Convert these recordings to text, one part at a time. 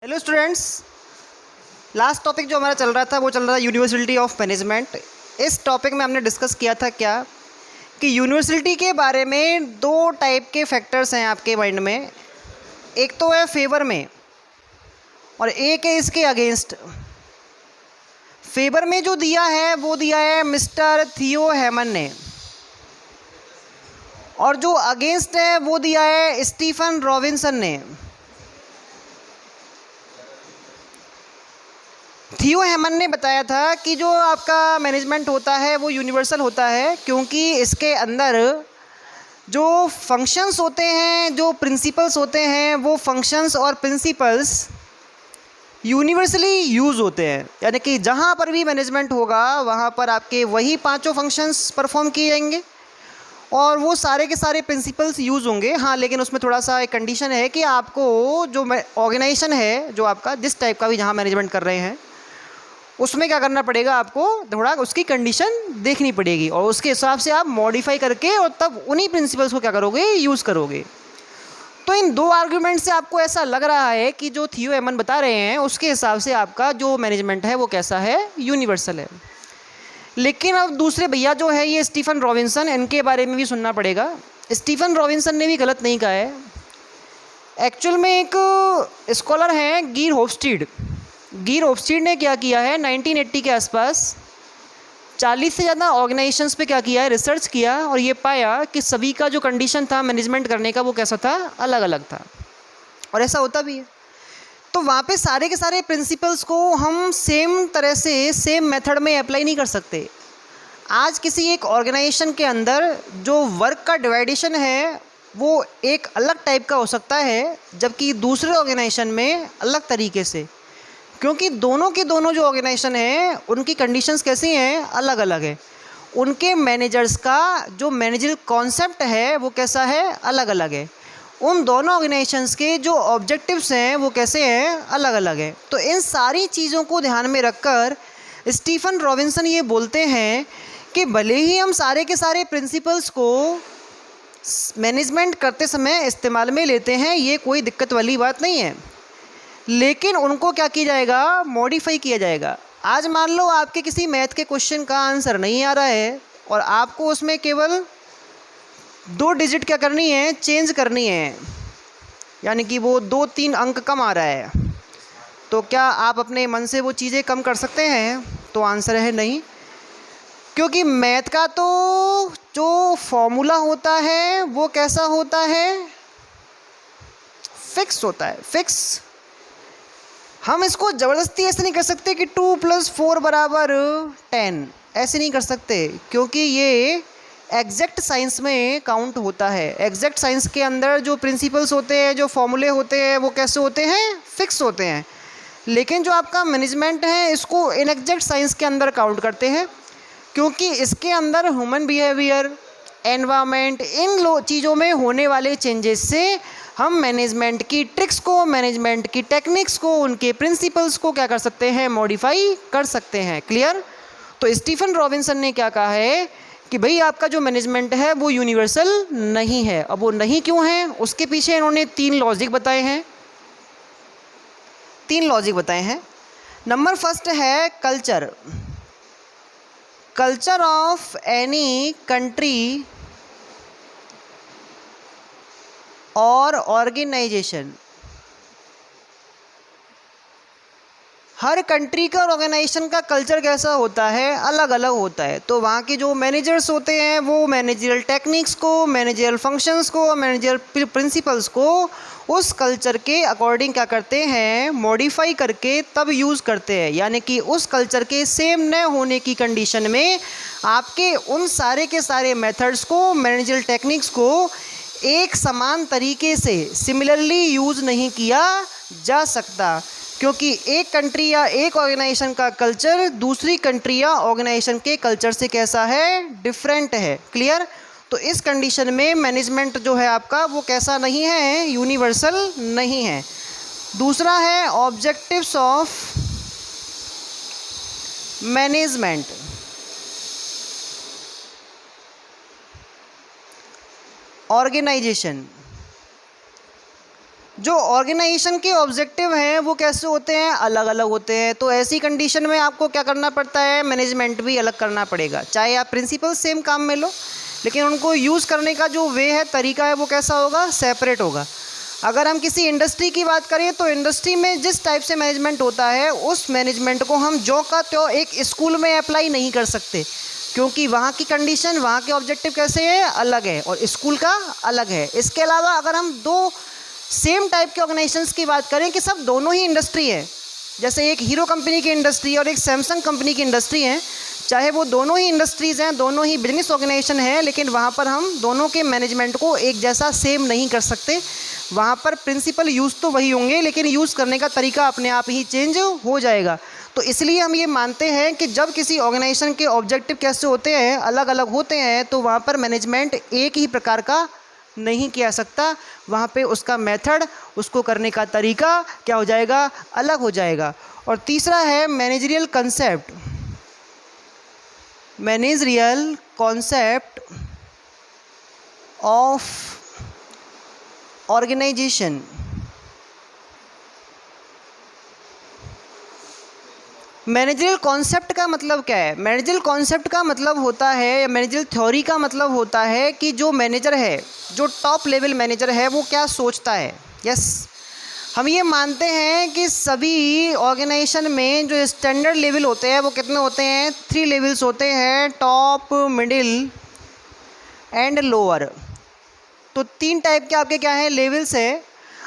Hello students, last topic जो हमारा चल रहा था वो चल रहा था यूनिवर्सिटी ऑफ मैनेजमेंट। इस टॉपिक में हमने डिस्कस किया था क्या कि यूनिवर्सिटी के बारे में दो टाइप के फैक्टर्स हैं आपके माइंड में। एक तो है फेवर में और एक है इसके अगेंस्ट। फेवर में जो दिया है वो दिया है मिस्टर थियो हेमन ने, और जो अगेंस्ट है वो दिया है स्टीफन रॉबिन्सन ने। थियो हेमन ने बताया था कि जो आपका मैनेजमेंट होता है वो यूनिवर्सल होता है, क्योंकि इसके अंदर जो फंक्शंस होते हैं, जो प्रिंसिपल्स होते हैं, वो फंक्शंस और प्रिंसिपल्स यूनिवर्सली यूज़ होते हैं। यानी कि जहाँ पर भी मैनेजमेंट होगा वहाँ पर आपके वही पांचों फंक्शंस परफॉर्म किए जाएंगे और वो सारे के सारे प्रिंसिपल्स यूज़ होंगे। हाँ, लेकिन उसमें थोड़ा सा एक कंडीशन है कि आपको जो ऑर्गेनाइजेशन है, जो आपका जिस टाइप का भी जहाँ मैनेजमेंट कर रहे हैं, उसमें क्या करना पड़ेगा, आपको थोड़ा उसकी कंडीशन देखनी पड़ेगी और उसके हिसाब से आप मॉडिफाई करके और तब उन्हीं प्रिंसिपल्स को क्या करोगे, यूज़ करोगे। तो इन दो आर्ग्यूमेंट से आपको ऐसा लग रहा है कि जो थियो हेमन बता रहे हैं उसके हिसाब से आपका जो मैनेजमेंट है वो कैसा है, यूनिवर्सल है। लेकिन अब दूसरे भैया जो है ये स्टीफन रॉबिन्सन, इनके बारे में भी सुनना पड़ेगा। स्टीफन रॉबिन्सन ने भी गलत नहीं कहा है। एक्चुअल में एक स्कॉलर हैं गिर होफस्टीड ने क्या किया है, 1980 के आसपास 40 से ज़्यादा ऑर्गेनाइजेशंस पे क्या किया है, रिसर्च किया और ये पाया कि सभी का जो कंडीशन था मैनेजमेंट करने का वो कैसा था, अलग अलग था। और ऐसा होता भी है। तो वहाँ पे सारे के सारे प्रिंसिपल्स को हम सेम तरह से सेम मेथड में अप्लाई नहीं कर सकते। आज किसी एक ऑर्गेनाइजेशन के अंदर जो वर्क का डिवाइडेशन है वो एक अलग टाइप का हो सकता है, जबकि दूसरे ऑर्गेनाइजेशन में अलग तरीके से, क्योंकि दोनों के दोनों जो ऑर्गेनाइजेशन हैं उनकी कंडीशंस कैसी हैं, अलग अलग है। उनके मैनेजर्स का जो मैनेजर कॉन्सेप्ट है वो कैसा है, अलग अलग है। उन दोनों ऑर्गेनाइजेशंस के जो ऑब्जेक्टिव्स हैं वो कैसे हैं, अलग अलग हैं। तो इन सारी चीज़ों को ध्यान में रखकर स्टीफन रॉबिन्सन ये बोलते हैं कि भले ही हम सारे के सारे प्रिंसिपल्स को मैनेजमेंट करते समय इस्तेमाल में लेते हैं, ये कोई दिक्कत वाली बात नहीं है, लेकिन उनको क्या किया जाएगा, मॉडिफाई किया जाएगा। आज मान लो आपके किसी मैथ के क्वेश्चन का आंसर नहीं आ रहा है और आपको उसमें केवल 2 डिजिट क्या करनी है, चेंज करनी है, यानी कि वो 2-3 अंक कम आ रहा है, तो क्या आप अपने मन से वो चीज़ें कम कर सकते हैं? तो आंसर है नहीं, क्योंकि मैथ का तो जो फॉर्मूला होता है वो कैसा होता है, फिक्स होता है, फिक्स। हम इसको ज़बरदस्ती ऐसे नहीं कर सकते कि 2 + 4 = 10, ऐसे नहीं कर सकते, क्योंकि ये एग्जैक्ट साइंस में काउंट होता है। एग्जैक्ट साइंस के अंदर जो प्रिंसिपल्स होते हैं, जो फॉर्मूले होते हैं, वो कैसे होते हैं, फिक्स होते हैं। लेकिन जो आपका मैनेजमेंट है इसको इनएग्जैक्ट साइंस के अंदर काउंट करते हैं, क्योंकि इसके अंदर ह्यूमन बिहेवियर, एनवायरनमेंट, इन चीज़ों में होने वाले चेंजेस से हम मैनेजमेंट की ट्रिक्स को, मैनेजमेंट की टेक्निक्स को, उनके प्रिंसिपल्स को क्या कर सकते हैं, मॉडिफाई कर सकते हैं। क्लियर? तो स्टीफन रॉबिन्सन ने क्या कहा है कि भाई आपका जो मैनेजमेंट है वो यूनिवर्सल नहीं है। अब वो नहीं क्यों है, उसके पीछे इन्होंने 3 लॉजिक बताए हैं। 3 लॉजिक बताए हैं। नंबर फर्स्ट है culture. Culture of any country और ऑर्गेनाइजेशन, हर कंट्री का और ऑर्गेनाइजेशन का कल्चर कैसा होता है, अलग अलग होता है। तो वहाँ के जो मैनेजर्स होते हैं वो मैनेजरियल टेक्निक्स को, मैनेजरियल फंक्शंस को, मैनेजरियल प्रिंसिपल्स को उस कल्चर के अकॉर्डिंग क्या करते हैं, मॉडिफाई करके तब यूज़ करते हैं। यानी कि उस कल्चर के सेम न होने की कंडीशन में आपके उन सारे के सारे मेथड्स को, मैनेजरियल टेक्निक्स को एक समान तरीके से सिमिलरली यूज़ नहीं किया जा सकता, क्योंकि एक कंट्री या एक ऑर्गेनाइजेशन का कल्चर दूसरी कंट्री या ऑर्गेनाइजेशन के कल्चर से कैसा है, डिफरेंट है। क्लियर? तो इस कंडीशन में मैनेजमेंट जो है आपका वो कैसा नहीं है, यूनिवर्सल नहीं है। दूसरा है ऑब्जेक्टिव्स ऑफ मैनेजमेंट। ऑर्गेनाइजेशन जो ऑर्गेनाइजेशन के ऑब्जेक्टिव हैं वो कैसे होते हैं, अलग अलग होते हैं। तो ऐसी कंडीशन में आपको क्या करना पड़ता है, मैनेजमेंट भी अलग करना पड़ेगा। चाहे आप प्रिंसिपल सेम काम में लो, लेकिन उनको यूज़ करने का जो वे है, तरीका है, वो कैसा होगा, सेपरेट होगा। अगर हम किसी इंडस्ट्री की बात करें तो इंडस्ट्री में जिस टाइप से मैनेजमेंट होता है, उस मैनेजमेंट को हम जो का त्यों एक स्कूल में अप्लाई नहीं कर सकते, क्योंकि वहाँ की कंडीशन, वहाँ के ऑब्जेक्टिव कैसे है, अलग है, और स्कूल का अलग है। इसके अलावा अगर हम दो सेम टाइप के ऑर्गेनाइजेशंस की बात करें कि सब दोनों ही इंडस्ट्री है, जैसे एक हीरो कंपनी की इंडस्ट्री और एक सैमसंग कंपनी की इंडस्ट्री है, चाहे वो दोनों ही इंडस्ट्रीज़ हैं, दोनों ही बिजनेस ऑर्गेनाइजेशन है, लेकिन वहाँ पर हम दोनों के मैनेजमेंट को एक जैसा सेम नहीं कर सकते। वहाँ पर प्रिंसिपल यूज़ तो वही होंगे, लेकिन यूज़ करने का तरीका अपने आप ही चेंज हो जाएगा। तो इसलिए हम ये मानते हैं कि जब किसी ऑर्गेनाइजेशन के ऑब्जेक्टिव कैसे होते हैं, अलग अलग होते हैं, तो वहाँ पर मैनेजमेंट एक ही प्रकार का नहीं किया सकता। वहाँ पे उसका मेथड, उसको करने का तरीका क्या हो जाएगा, अलग हो जाएगा। और तीसरा है managerial concept. Managerial concept of organisation. Managerial concept का मतलब क्या है? मैनेजरियल कॉन्सेप्ट का मतलब होता है, या मैनेजरियल थ्योरी का मतलब होता है कि जो मैनेजर है, जो टॉप लेवल मैनेजर है, वो क्या सोचता है। यस, हम ये मानते हैं कि सभी ऑर्गेनाइजेशन में जो स्टैंडर्ड लेवल होते हैं वो कितने होते हैं, 3 लेवल्स होते हैं, टॉप, मिडिल एंड लोअर। तो 3 टाइप के आपके क्या हैं, लेवल्स है।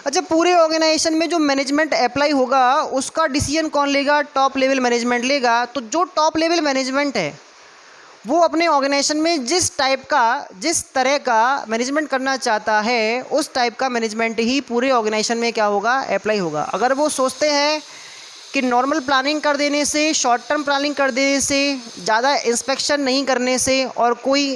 अच्छा, पूरे ऑर्गेनाइजेशन में जो मैनेजमेंट अप्लाई होगा उसका डिसीजन कौन लेगा, टॉप लेवल मैनेजमेंट लेगा। तो जो टॉप लेवल मैनेजमेंट है वो अपने ऑर्गेनाइजेशन में जिस टाइप का, जिस तरह का मैनेजमेंट करना चाहता है, उस टाइप का मैनेजमेंट ही पूरे ऑर्गेनाइजेशन में क्या होगा, अप्लाई होगा। अगर वो सोचते हैं कि नॉर्मल प्लानिंग कर देने से, शॉर्ट टर्म प्लानिंग कर देने से, ज़्यादा इंस्पेक्शन नहीं करने से और कोई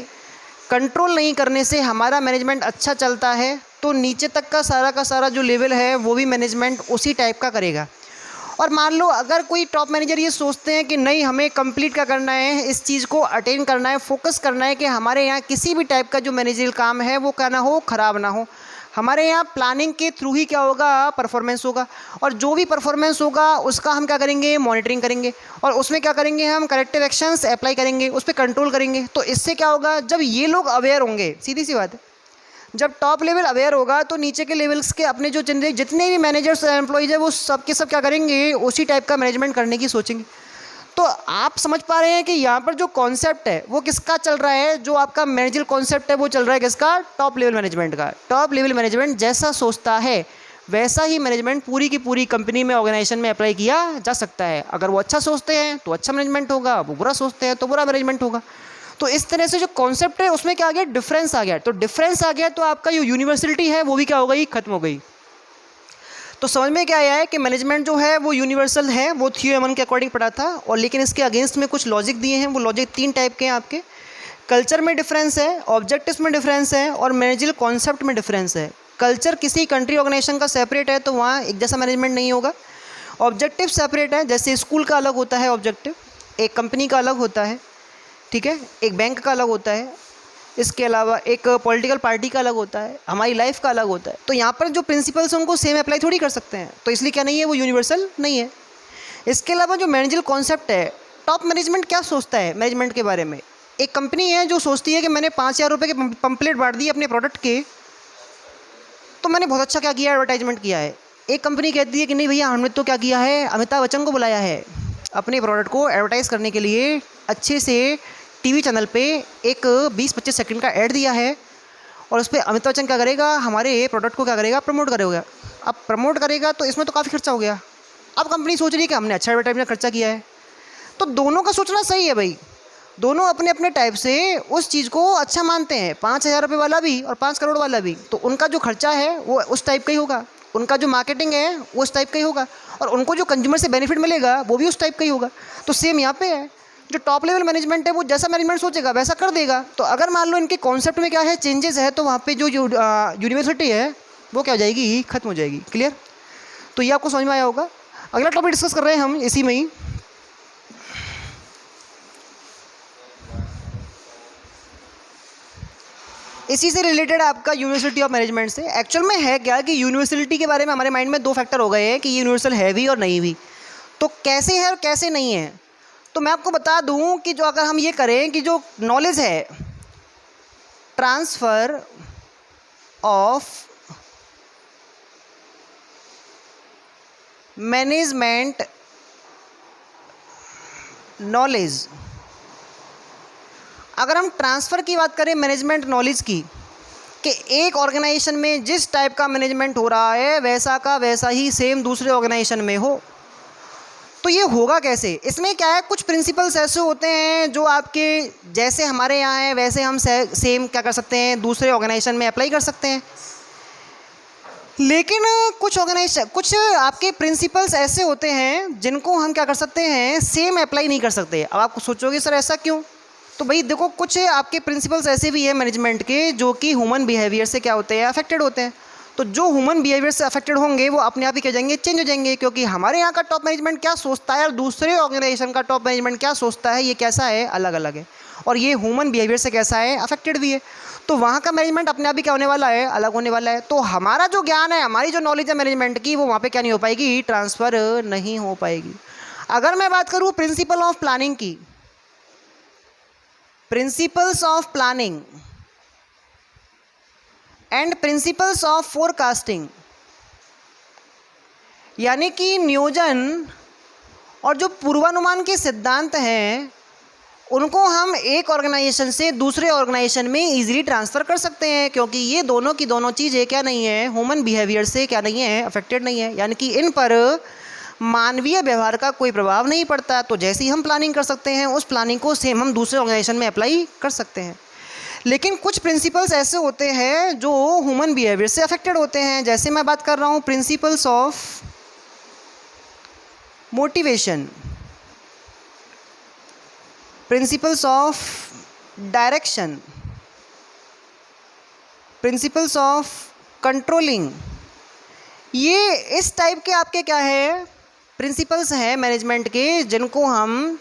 कंट्रोल नहीं करने से हमारा मैनेजमेंट अच्छा चलता है, तो नीचे तक का सारा जो लेवल है वो भी मैनेजमेंट उसी टाइप का करेगा। और मान लो अगर कोई टॉप मैनेजर ये सोचते हैं कि नहीं, हमें कंप्लीट क्या करना है, इस चीज़ को अटेन करना है, फोकस करना है कि हमारे यहाँ किसी भी टाइप का जो मैनेजरियल काम है वो क्या ना हो, ख़राब ना हो। हमारे यहाँ प्लानिंग के थ्रू ही क्या होगा, परफॉर्मेंस होगा, और जो भी परफॉर्मेंस होगा उसका हम क्या करेंगे, मॉनिटरिंग करेंगे, और उसमें क्या करेंगे, हम करेक्टिव एक्शंस अप्लाई करेंगे, उस पर कंट्रोल करेंगे। तो इससे क्या होगा, जब ये लोग अवेयर होंगे, सीधी सी बात है, जब टॉप लेवल अवेयर होगा तो नीचे के लेवल्स के अपने जो जितने भी मैनेजर्स एम्प्लॉइज है वो सब के सब क्या करेंगे, उसी टाइप का मैनेजमेंट करने की सोचेंगे। तो आप समझ पा रहे हैं कि यहाँ पर जो कॉन्सेप्ट है वो किसका चल रहा है, जो आपका मैनेजरियल कॉन्सेप्ट है वो चल रहा है किसका, टॉप लेवल मैनेजमेंट का। टॉप लेवल मैनेजमेंट जैसा सोचता है वैसा ही मैनेजमेंट पूरी की पूरी कंपनी में, ऑर्गेनाइजेशन में अप्लाई किया जा सकता है। अगर वो अच्छा सोचते हैं तो अच्छा मैनेजमेंट होगा, वो बुरा सोचते हैं तो बुरा मैनेजमेंट होगा। तो इस तरह से जो कॉन्सेप्ट है उसमें क्या आ गया, डिफरेंस आ गया। तो डिफरेंस आ गया तो आपका जो यूनिवर्सलिटी है वो भी क्या हो गई, खत्म हो गई। तो समझ में क्या आया है कि मैनेजमेंट जो है वो यूनिवर्सल है, वो थियो एमन के अकॉर्डिंग पढ़ा था, और लेकिन इसके अगेंस्ट में कुछ लॉजिक दिए हैं। वो लॉजिक 3 टाइप के हैं आपके। कल्चर में डिफरेंस है, ऑब्जेक्टिव्स में डिफरेंस है, और मैनेजरियल कॉन्सेप्ट में डिफरेंस है। कल्चर किसी कंट्री ऑर्गेनाइजेशन का सेपरेट है तो वहाँ एक जैसा मैनेजमेंट नहीं होगा। ऑब्जेक्टिव सेपरेट है, जैसे स्कूल का अलग होता है ऑब्जेक्टिव, एक कंपनी का अलग होता है, ठीक है, एक बैंक का अलग होता है, इसके अलावा एक पॉलिटिकल पार्टी का अलग होता है, हमारी लाइफ का अलग होता है। तो यहाँ पर जो प्रिंसिपल्स हैं उनको सेम अप्लाई थोड़ी कर सकते हैं, तो इसलिए क्या नहीं है, वो यूनिवर्सल नहीं है। इसके अलावा जो मैनेजरियल कॉन्सेप्ट है, टॉप मैनेजमेंट क्या सोचता है मैनेजमेंट के बारे में। एक कंपनी है जो सोचती है कि मैंने 5,000 रुपये के पम्पलेट बांट दिए अपने प्रोडक्ट के, तो मैंने बहुत अच्छा क्या किया, एडवर्टाइजमेंट किया है। एक कंपनी कहती है कि नहीं भैया, हमने तो क्या किया है, अमिताभ बच्चन को बुलाया है अपने प्रोडक्ट को एडवर्टाइज़ करने के लिए, अच्छे से टीवी चैनल पे एक 20-25 सेकंड का ऐड दिया है, और उस पर अमिताभ बच्चन क्या करेगा, हमारे प्रोडक्ट को क्या करेगा, प्रमोट करेगा। अब प्रमोट करेगा तो इसमें तो काफ़ी खर्चा हो गया। अब कंपनी सोच रही है कि हमने अच्छा एडवर्टाइजमेंट खर्चा किया है। तो दोनों का सोचना सही है भाई, दोनों अपने अपने टाइप से उस चीज़ को अच्छा मानते हैं, 5,000 रुपये वाला भी और 5 करोड़ वाला भी। तो उनका जो खर्चा है वो उस टाइप का ही होगा, उनका जो मार्केटिंग है वो उस टाइप का ही होगा, और उनको जो कंज्यूमर से बेनिफिट मिलेगा वो भी उस टाइप का ही होगा। तो सेम यहाँ पे है, जो टॉप लेवल मैनेजमेंट है वो जैसा मैनेजमेंट सोचेगा वैसा कर देगा। तो अगर मान लो इनके कॉन्सेप्ट में क्या है, चेंजेस है, तो वहाँ पे जो यूनिवर्सिटी है वो क्या हो जाएगी, खत्म हो जाएगी। क्लियर? तो ये आपको समझ में आया होगा। अगला टॉपिक डिस्कस कर रहे हैं हम इसी में ही। इसी से रिलेटेड आपका यूनिवर्सिटी ऑफ मैनेजमेंट से। एक्चुअल में है क्या कि यूनिवर्सिटी के बारे में हमारे माइंड में दो फैक्टर हो गए हैं कि ये यूनिवर्सल है भी और नहीं भी। तो कैसे है और कैसे नहीं है, तो मैं आपको बता दूं कि जो अगर हम ये करें कि जो नॉलेज है, ट्रांसफ़र ऑफ मैनेजमेंट नॉलेज, अगर हम ट्रांसफ़र की बात करें मैनेजमेंट नॉलेज की, कि एक ऑर्गेनाइजेशन में जिस टाइप का मैनेजमेंट हो रहा है वैसा का वैसा ही सेम दूसरे ऑर्गेनाइजेशन में हो, तो ये होगा कैसे? इसमें क्या है, कुछ प्रिंसिपल्स ऐसे होते हैं जो आपके जैसे हमारे यहाँ हैं वैसे हम सेम क्या कर सकते हैं दूसरे ऑर्गेनाइजेशन में अप्लाई कर सकते हैं। लेकिन कुछ आपके प्रिंसिपल्स ऐसे होते हैं जिनको हम क्या कर सकते हैं, सेम अप्लाई नहीं कर सकते। अब आप सोचोगे सर ऐसा क्यों? तो भाई देखो, कुछ आपके प्रिंसिपल्स ऐसे भी हैं मैनेजमेंट के जो कि ह्यूमन बिहेवियर से क्या होते हैं, अफेक्टेड होते हैं। तो जो ह्यूमन बिहेवियर से अफेक्टेड होंगे वो अपने आप ही क्या जाएंगे, चेंज हो जाएंगे, क्योंकि हमारे यहाँ का टॉप मैनेजमेंट क्या सोचता है और दूसरे ऑर्गेनाइजेशन का टॉप मैनेजमेंट क्या सोचता है, ये कैसा है, अलग अलग है। और ये ह्यूमन बिहेवियर से कैसा है, अफेक्टेड भी है। तो वहाँ का मैनेजमेंट अपने आप ही क्या होने वाला है, अलग होने वाला है। तो हमारा जो ज्ञान है, हमारी जो नॉलेज है मैनेजमेंट की, वो वहाँ पे क्या नहीं हो पाएगी, ट्रांसफ़र नहीं हो पाएगी। अगर मैं बात करूँ प्रिंसिपल ऑफ प्लानिंग की, principles of planning and principles of forecasting, यानी कि नियोजन और जो पूर्वानुमान के सिद्धांत हैं उनको हम एक ऑर्गेनाइजेशन से दूसरे ऑर्गेनाइजेशन में इजीली ट्रांसफ़र कर सकते हैं, क्योंकि ये दोनों की दोनों चीज़ें क्या नहीं है, ह्यूमन बिहेवियर से क्या नहीं है, अफेक्टेड नहीं है, यानी कि इन पर मानवीय व्यवहार का कोई प्रभाव नहीं पड़ता। तो जैसे ही हम प्लानिंग कर सकते हैं उस प्लानिंग को सेम हम दूसरे ऑर्गेनाइजेशन में अप्लाई कर सकते हैं। लेकिन कुछ प्रिंसिपल्स ऐसे होते हैं जो ह्यूमन बिहेवियर से अफेक्टेड होते हैं। जैसे मैं बात कर रहा हूँ principles of motivation, principles of direction, principles of controlling, ये इस टाइप के आपके क्या है, प्रिंसिपल्स हैं मैनेजमेंट के जिनको हम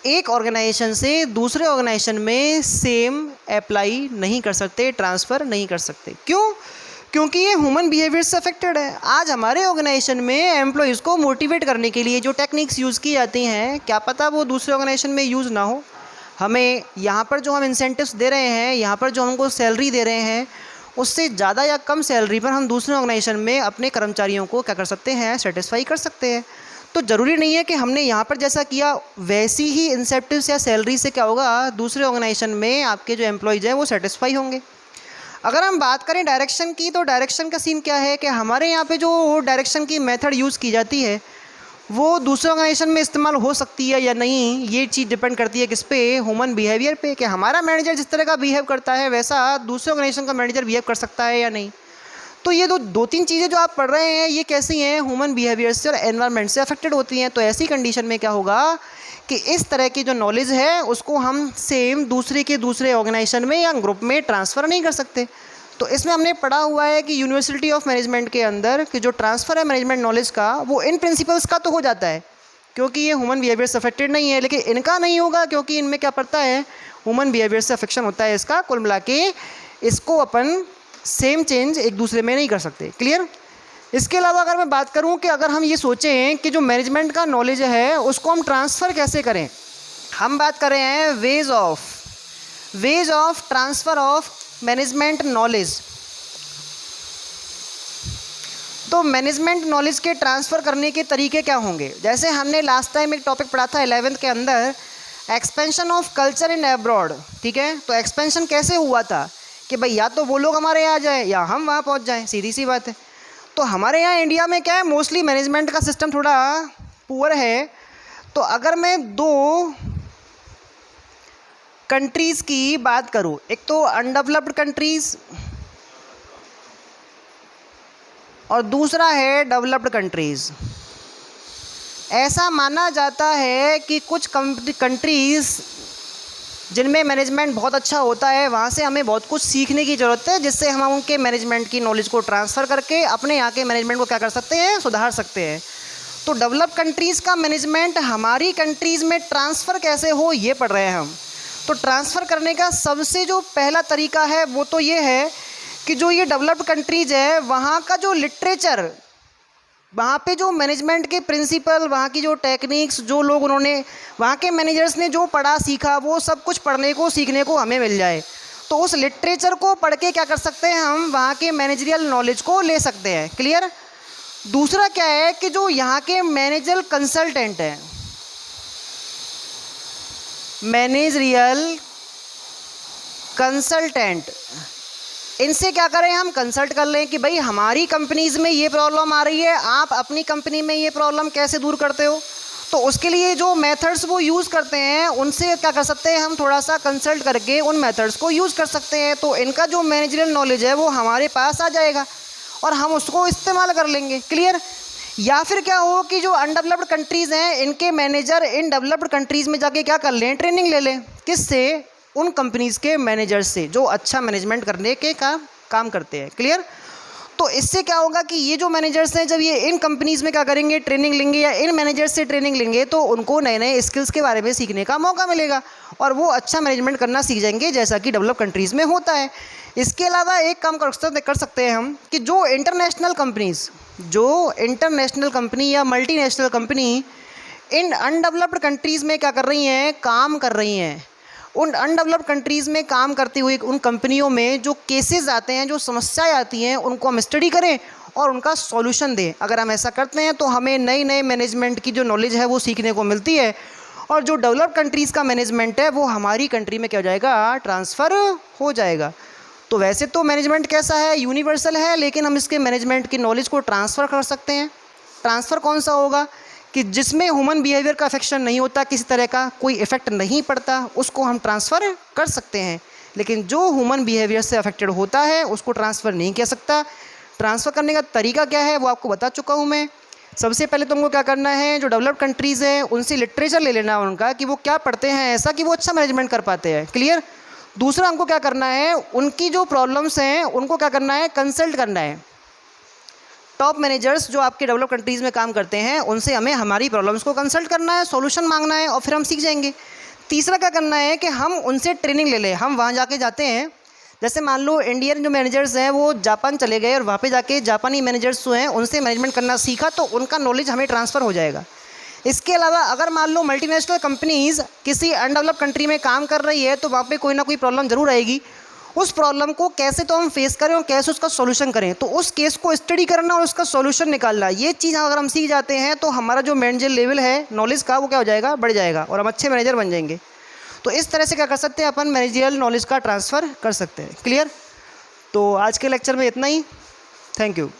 एक ऑर्गेनाइजेशन से दूसरे ऑर्गेनाइजेशन में सेम अप्लाई नहीं कर सकते, ट्रांसफ़र नहीं कर सकते। क्यों? क्योंकि ये ह्यूमन बिहेवियर से अफेक्टेड है। आज हमारे ऑर्गेनाइजेशन में एम्प्लॉयज़ को मोटिवेट करने के लिए जो टेक्निक्स यूज़ की जाती हैं, क्या पता वो दूसरे ऑर्गेनाइजेशन में यूज़ ना हो। हमें यहाँ पर जो हम इंसेंटिव्स दे रहे हैं, यहाँ पर जो हमको सैलरी दे रहे हैं, उससे ज़्यादा या कम सैलरी पर हम दूसरे ऑर्गेनाइजेशन में अपने कर्मचारियों को क्या कर सकते हैं, सेटिस्फाई कर सकते हैं। तो ज़रूरी नहीं है कि हमने यहाँ पर जैसा किया वैसी ही इंसेंटिव्स या सैलरी से क्या होगा, दूसरे ऑर्गेनाइजेशन में आपके जो एम्प्लॉयज़ हैं वो सेटिस्फाई होंगे। अगर हम बात करें डायरेक्शन की, तो डायरेक्शन का सीन क्या है कि हमारे यहाँ पे जो डायरेक्शन की मेथड यूज़ की जाती है वो दूसरे ऑर्गेनाइजेशन में इस्तेमाल हो सकती है या नहीं, ये चीज़ डिपेंड करती है किस पे, ह्यूमन बिहेवियर पे, कि हमारा मैनेजर जिस तरह का बिहेव करता है वैसा दूसरे ऑर्गेनाइजेशन का मैनेजर बिहेव कर सकता है या नहीं। तो ये दो तीन चीज़ें जो आप पढ़ रहे हैं ये कैसी हैं, ह्यूमन बिहेवियर से और एनवायरनमेंट से अफेक्टेड होती हैं। तो ऐसी कंडीशन में क्या होगा कि इस तरह की जो नॉलेज है उसको हम सेम दूसरे के दूसरे ऑर्गेनाइजेशन में या ग्रुप में ट्रांसफ़र नहीं कर सकते। तो इसमें हमने पढ़ा हुआ है कि यूनिवर्सिटी ऑफ मैनेजमेंट के अंदर कि जो ट्रांसफ़र है मैनेजमेंट नॉलेज का वो इन प्रिंसिपल्स का तो हो जाता है क्योंकि ये ह्यूमन बिहेवियर से अफेक्टेड नहीं है, लेकिन इनका नहीं होगा क्योंकि इनमें क्या पड़ता है, ह्यूमन बिहेवियर से अफेक्शन होता है इसका। कुल मिला के इसको अपन सेम चेंज एक दूसरे में नहीं कर सकते। क्लियर? इसके अलावा अगर मैं बात करूं कि अगर हम ये सोचें कि जो मैनेजमेंट का नॉलेज है उसको हम ट्रांसफ़र कैसे करें, हम बात कर रहे हैं ways of transfer of management knowledge. तो मैनेजमेंट नॉलेज के ट्रांसफ़र करने के तरीके क्या होंगे? जैसे हमने लास्ट टाइम एक टॉपिक पढ़ा था 11th के अंदर, expansion of culture in abroad. ठीक है, तो एक्सपेंशन कैसे हुआ था कि भाई या तो वो लोग हमारे यहाँ आ जाए या हम वहाँ पहुँच जाएं, सीधी सी बात है। तो हमारे यहाँ इंडिया में क्या है, मोस्टली मैनेजमेंट का सिस्टम थोड़ा पुअर है। तो अगर मैं दो कंट्रीज़ की बात करूँ, एक तो अनडेवलप्ड कंट्रीज़ और दूसरा है डेवलप्ड कंट्रीज़। ऐसा माना जाता है कि कुछ कंट्रीज़ जिनमें मैनेजमेंट बहुत अच्छा होता है वहाँ से हमें बहुत कुछ सीखने की ज़रूरत है, जिससे हम उनके मैनेजमेंट की नॉलेज को ट्रांसफ़र करके अपने यहाँ के मैनेजमेंट को क्या कर सकते हैं, सुधार सकते हैं। तो डेवलप कंट्रीज़ का मैनेजमेंट हमारी कंट्रीज़ में ट्रांसफ़र कैसे हो ये पढ़ रहे हैं हम। तो ट्रांसफ़र करने का सबसे जो पहला तरीका है वो तो ये है कि जो ये डेवलप्ड कंट्रीज़ है वहाँ का जो लिटरेचर, वहाँ पे जो मैनेजमेंट के प्रिंसिपल, वहाँ की जो टेक्निक्स, जो लोग उन्होंने वहाँ के मैनेजर्स ने जो पढ़ा सीखा, वो सब कुछ पढ़ने को सीखने को हमें मिल जाए। तो उस लिटरेचर को पढ़ के क्या कर सकते हैं, हम वहाँ के मैनेजरियल नॉलेज को ले सकते हैं। क्लियर। दूसरा क्या है कि जो यहाँ के मैनेजरियल कंसल्टेंट हैं, मैनेजरियल कंसल्टेंट, इनसे क्या करें, हम कंसल्ट कर लें कि भाई हमारी कंपनीज़ में ये प्रॉब्लम आ रही है, आप अपनी कंपनी में ये प्रॉब्लम कैसे दूर करते हो। तो उसके लिए जो मेथड्स वो यूज़ करते हैं उनसे क्या कर सकते हैं, हम थोड़ा सा कंसल्ट करके उन मेथड्स को यूज़ कर सकते हैं। तो इनका जो मैनेजरियल नॉलेज है वो हमारे पास आ जाएगा और हम उसको इस्तेमाल कर लेंगे। क्लियर। या फिर क्या हो कि जो अनडेवलप्ड कंट्रीज़ हैं इनके मैनेजर इन डेवलप्ड कंट्रीज़ में जाके क्या कर लें, ट्रेनिंग ले लें। किससे? उन कंपनीज़ के मैनेजर्स से जो अच्छा मैनेजमेंट करने के काम करते हैं। क्लियर। तो इससे क्या होगा कि ये जो मैनेजर्स हैं जब ये इन कंपनीज़ में क्या करेंगे, ट्रेनिंग लेंगे या इन मैनेजर्स से ट्रेनिंग लेंगे, तो उनको नए नए स्किल्स के बारे में सीखने का मौका मिलेगा और वो अच्छा मैनेजमेंट करना सीख जाएंगे जैसा कि डेवलप कंट्रीज़ में होता है। इसके अलावा एक काम कर सकते हैं हम कि जो इंटरनेशनल कंपनी या मल्टीनेशनल कंपनी इन अनडेवलप्ड कंट्रीज़ में क्या कर रही हैं, काम कर रही हैं, उन अनडेवलप्ड कंट्रीज़ में काम करती हुई उन कंपनियों में जो केसेस आते हैं, जो समस्याएं आती हैं, उनको हम स्टडी करें और उनका सॉल्यूशन दें। अगर हम ऐसा करते हैं तो हमें नई नई मैनेजमेंट की जो नॉलेज है वो सीखने को मिलती है और जो डेवलप्ड कंट्रीज़ का मैनेजमेंट है वो हमारी कंट्री में क्या हो जाएगा, ट्रांसफ़र हो जाएगा। तो वैसे तो मैनेजमेंट कैसा है, यूनिवर्सल है, लेकिन हम इसके मैनेजमेंट की नॉलेज को ट्रांसफ़र कर सकते हैं। ट्रांसफ़र कौन सा होगा कि जिसमें ह्यूमन बिहेवियर का अफेक्शन नहीं होता, किसी तरह का कोई इफेक्ट नहीं पड़ता, उसको हम ट्रांसफ़र कर सकते हैं। लेकिन जो ह्यूमन बिहेवियर से अफेक्टेड होता है उसको ट्रांसफ़र नहीं किया सकता। ट्रांसफ़र करने का तरीका क्या है वो आपको बता चुका हूँ मैं। सबसे पहले तुमको क्या करना है, जो डेवलप्ड कंट्रीज़ हैं उनसे लिटरेचर ले लेना है उनका कि वो क्या पढ़ते हैं ऐसा कि वो अच्छा मैनेजमेंट कर पाते हैं। क्लियर। दूसरा हमको क्या करना है, उनकी जो प्रॉब्लम्स हैं उनको क्या करना है, कंसल्ट करना है। टॉप मैनेजर्स जो आपके डेवलप कंट्रीज़ में काम करते हैं उनसे हमें हमारी प्रॉब्लम्स को कंसल्ट करना है, सॉल्यूशन मांगना है और फिर हम सीख जाएंगे। तीसरा क्या करना है कि हम उनसे ट्रेनिंग ले लें। हम वहाँ जाते हैं, जैसे मान लो इंडियन जो मैनेजर्स हैं वो जापान चले गए और वहाँ पे जाके जापानी मैनेजर्स जो हैं उनसे मैनेजमेंट करना सीखा, तो उनका नॉलेज हमें ट्रांसफ़र हो जाएगा। इसके अलावा अगर मान लो मल्टीनेशनल कंपनीज़ किसी अनडेवलप कंट्री में काम कर रही है तो वहाँ पे कोई ना कोई प्रॉब्लम ज़रूर आएगी। उस प्रॉब्लम को कैसे तो हम फेस करें और कैसे उसका सॉल्यूशन करें, तो उस केस को स्टडी करना और उसका सॉल्यूशन निकालना, ये चीज़ अगर हम सीख जाते हैं तो हमारा जो मैनेजर लेवल है नॉलेज का वो क्या हो जाएगा, बढ़ जाएगा और हम अच्छे मैनेजर बन जाएंगे। तो इस तरह से क्या कर सकते हैं, अपन मैनेजरियल नॉलेज का ट्रांसफ़र कर सकते हैं। क्लियर। तो आज के लेक्चर में इतना ही। Thank you.